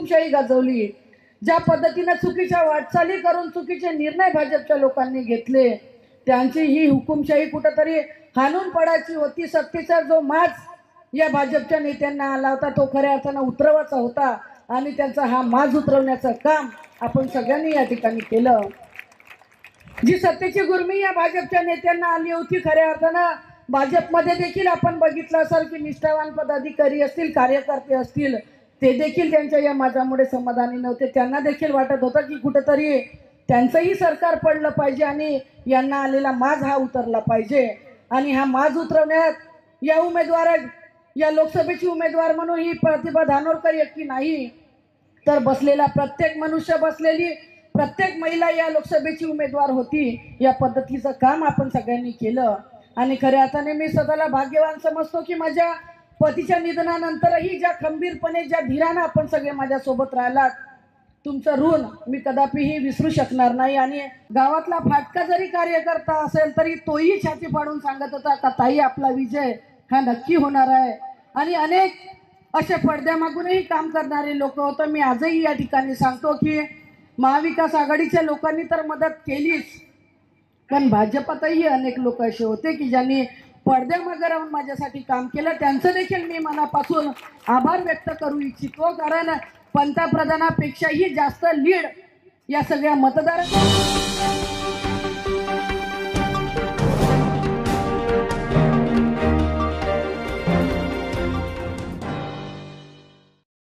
हुकुमशाही गाजवली, ज्या पद्धतीने चुकीच्या वाटचाली करून चुकीचे निर्णय भाजपच्या लोकांनी घेतले, त्यांची ही हुकुमशाही कुठंतरी हाणून पडायची होती. सत्तेचा जो माज या भाजपच्या नेत्यांना आला होता तो खऱ्या अर्थानं उतरवायचा होता आणि त्यांचा हा माज उतरवण्याचं काम आपण सगळ्यांनी या ठिकाणी केलं. जी सत्तेची गुर्मी या भाजपच्या नेत्यांना आली होती, खऱ्या अर्थानं भाजपमध्ये देखील आपण बघितलं असेल की निष्ठावान पदाधिकारी असतील, कार्यकर्ते असतील, ते देखील त्यांच्या या माजामुळे समाधानी नव्हते. त्यांना देखील वाटत होतं की कुठंतरी त्यांचंही सरकार पडलं पाहिजे आणि यांना आलेला माज हा उतरला पाहिजे. आणि हा माज उतरवण्यात या उमेदवार, या लोकसभेची उमेदवार म्हणून ही प्रतिभा धानोरकर एकटी नाही, तर बसलेला प्रत्येक मनुष्य, बसलेली प्रत्येक महिला या लोकसभेची उमेदवार होती. या पद्धतीचं काम आपण सगळ्यांनी केलं आणि खऱ्या अर्थाने मी स्वतःला भाग्यवान समजतो की माझ्या पतीच्या निधनानंतरही ज्या खंबीरपणे, ज्या धीरानं आपण सगळे माझ्यासोबत राहिलात, तुमचं ऋण मी कदापिही विसरू शकणार नाही. आणि गावातला फाटका जरी कार्यकर्ता असेल तरी तोही छाती फाडून सांगत होता का ताई आपला विजय हा नक्की होणार आहे. आणि अनेक असे पडद्यामागूनही काम करणारे लोक होतं. मी आजही या ठिकाणी सांगतो की महाविकास आघाडीच्या लोकांनी तर मदत केलीच, पण भाजपातही अनेक लोक असे होते की ज्यांनी पडद्यामागे राहून माझ्यासाठी काम केलं. त्यांचं देखील मी मनापासून आभार व्यक्त करू इच्छितो, कारण पंतप्रधानापेक्षाही जास्त लीड या सगळ्या मतदारांना